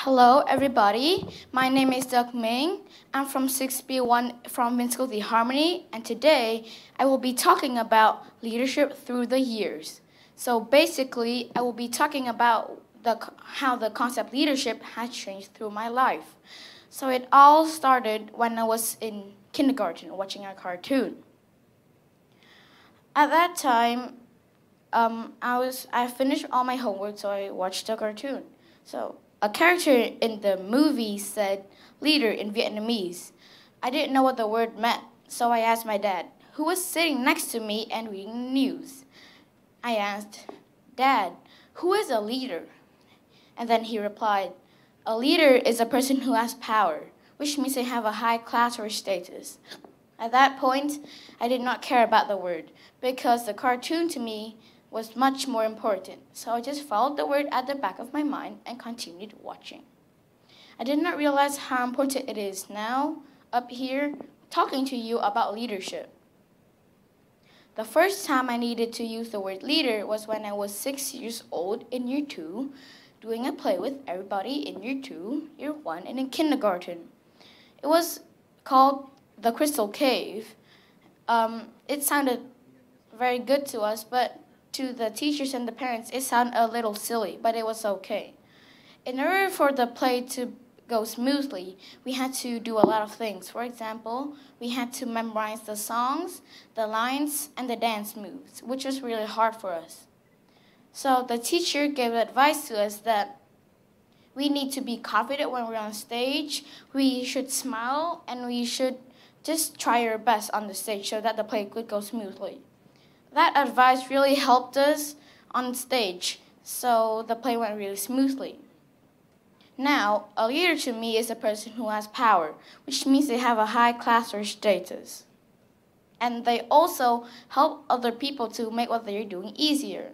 Hello, everybody. My name is Duc Minh. I'm from 6B1 from Vinschool The Harmony, and today I will be talking about leadership through the years. So basically, I will be talking about how the concept leadership has changed through my life. So it all started when I was in kindergarten watching a cartoon. At that time, I finished all my homework, so I watched the cartoon. So a character in the movie said leader in Vietnamese. I didn't know what the word meant, so I asked my dad, who was sitting next to me and reading the news. I asked, "Dad, who is a leader?" And then he replied, "A leader is a person who has power, which means they have a high class or status." At that point, I did not care about the word, because the cartoon to me was much more important. So I just followed the word at the back of my mind and continued watching. I did not realize how important it is now, up here, talking to you about leadership. The first time I needed to use the word leader was when I was 6 years old in year 2, doing a play with everybody in year 2, year 1, and in kindergarten. It was called The Crystal Cave. It sounded very good to us, but to the teachers and the parents, it sounded a little silly, but it was okay. In order for the play to go smoothly, we had to do a lot of things. For example, we had to memorize the songs, the lines, and the dance moves, which was really hard for us. So the teacher gave advice to us that we need to be confident when we're on stage, we should smile, and we should just try our best on the stage so that the play could go smoothly. That advice really helped us on stage, so the play went really smoothly. Now, a leader to me is a person who has power, which means they have a high class or status. And they also help other people to make what they're doing easier.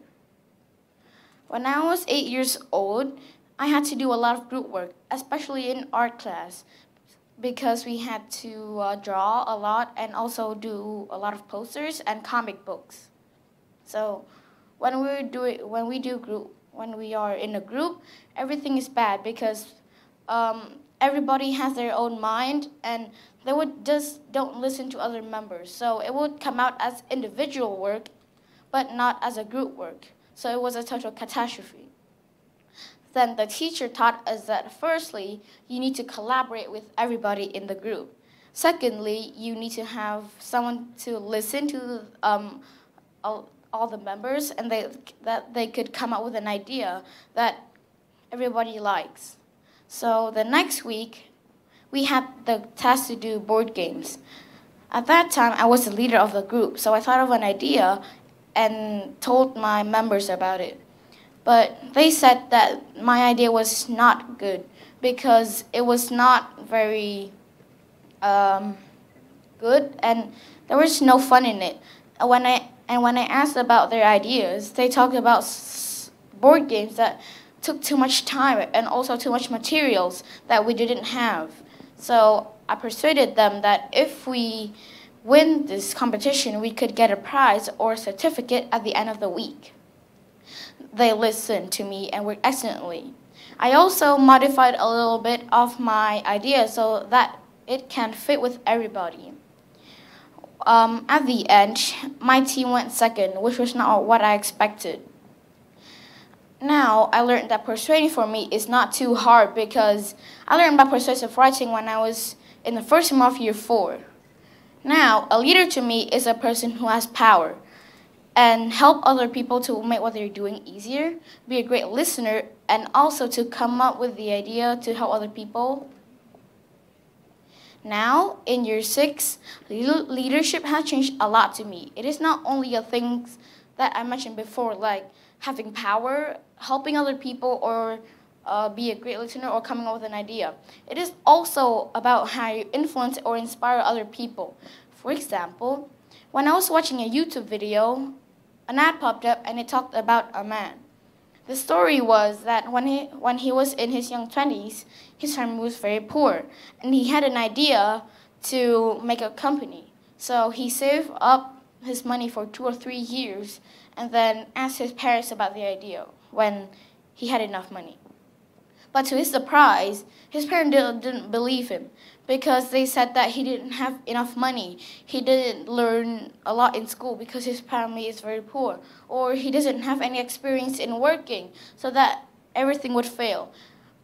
When I was 8 years old, I had to do a lot of group work, especially in art class, because we had to draw a lot and also do a lot of posters and comic books. So when we are in a group, everything is bad because everybody has their own mind and they would just don't listen to other members. So it would come out as individual work, but not as a group work. So it was a total catastrophe. Then the teacher taught us that firstly, you need to collaborate with everybody in the group. Secondly, you need to have someone to listen to all the members and that they could come up with an idea that everybody likes. So the next week, we had the task to do board games. At that time, I was the leader of the group, so I thought of an idea and told my members about it. But they said that my idea was not good because it was not very good and there was no fun in it. When I asked about their ideas, they talked about board games that took too much time and also too much materials that we didn't have. So I persuaded them that if we win this competition, we could get a prize or a certificate at the end of the week. They listened to me and worked excellently. I also modified a little bit of my idea so that it can fit with everybody. At the end, my team went second, which was not what I expected. Now, I learned that persuading for me is not too hard because I learned about persuasive writing when I was in the first month of year 4. Now, a leader to me is a person who has power and help other people to make what they're doing easier, be a great listener, and also to come up with the idea to help other people. Now, in year 6, leadership has changed a lot to me. It is not only the things that I mentioned before, like having power, helping other people, or be a great listener, or coming up with an idea. It is also about how you influence or inspire other people. For example, when I was watching a YouTube video, an ad popped up and it talked about a man. The story was that when he was in his young 20s, his family was very poor, and he had an idea to make a company. So he saved up his money for 2 or 3 years and then asked his parents about the idea when he had enough money. But to his surprise, his parents didn't believe him because they said that he didn't have enough money. He didn't learn a lot in school because his family is very poor, or he doesn't have any experience in working, so that everything would fail.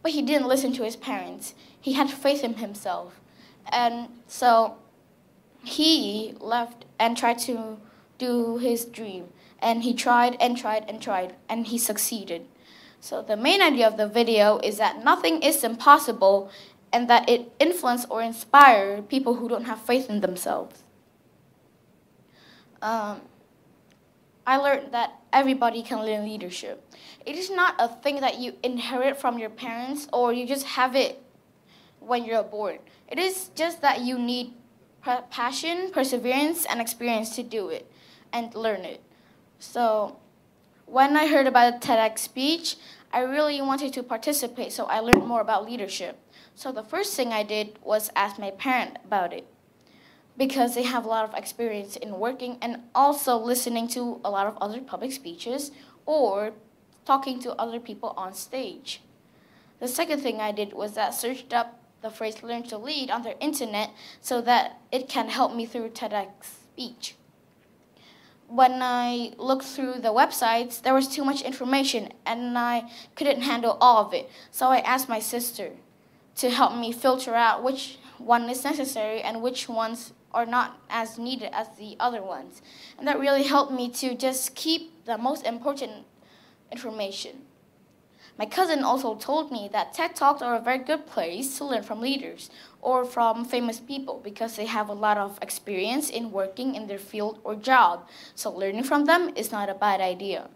But he didn't listen to his parents. He had faith in himself. And so he left and tried to do his dream. And he tried and tried and tried, and he succeeded. So the main idea of the video is that nothing is impossible, and that it influences or inspires people who don't have faith in themselves. I learned that everybody can learn leadership. It is not a thing that you inherit from your parents or you just have it when you're born. It is just that you need passion, perseverance, and experience to do it and learn it. So when I heard about a TEDx speech, I really wanted to participate, so I learned more about leadership. So the first thing I did was ask my parent about it, because they have a lot of experience in working and also listening to a lot of other public speeches or talking to other people on stage. The second thing I did was that searched up the phrase "learn to lead" on the internet so that it can help me through TEDx speech. When I looked through the websites, there was too much information and I couldn't handle all of it. So I asked my sister to help me filter out which one is necessary and which ones are not as needed as the other ones. And that really helped me to just keep the most important information. My cousin also told me that TED Talks are a very good place to learn from leaders or from famous people because they have a lot of experience in working in their field or job. So learning from them is not a bad idea.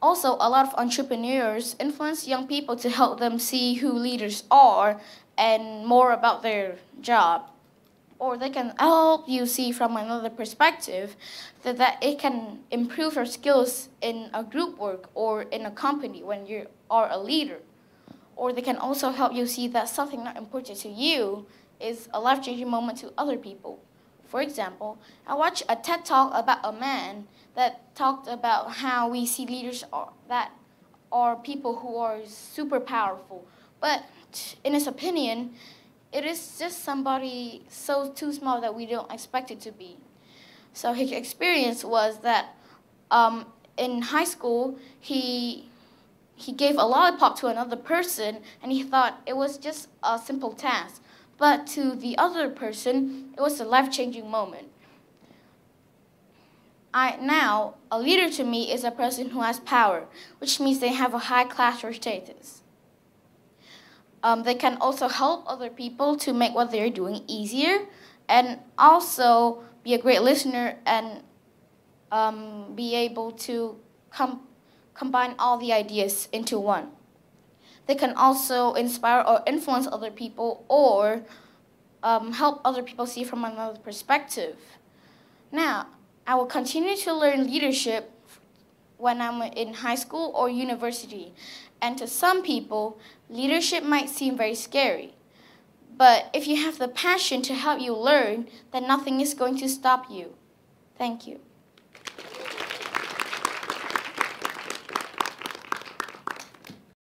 Also, a lot of entrepreneurs influence young people to help them see who leaders are and more about their job. Or they can help you see from another perspective that it can improve your skills in a group work or in a company when you are a leader. Or they can also help you see that something not important to you is a life-changing moment to other people. For example, I watched a TED Talk about a man that talked about how we see leaders that are people who are super powerful. But in his opinion, it is just somebody so too small that we don't expect it to be. So his experience was that in high school, he gave a lollipop to another person, and he thought it was just a simple task. But to the other person, it was a life-changing moment. Now, a leader to me is a person who has power, which means they have a high class or status. They can also help other people to make what they're doing easier and also be a great listener and be able to combine all the ideas into one. They can also inspire or influence other people or help other people see from another perspective. Now, I will continue to learn leadership when I'm in high school or university. And to some people, leadership might seem very scary. But if you have the passion to help you learn, then nothing is going to stop you. Thank you.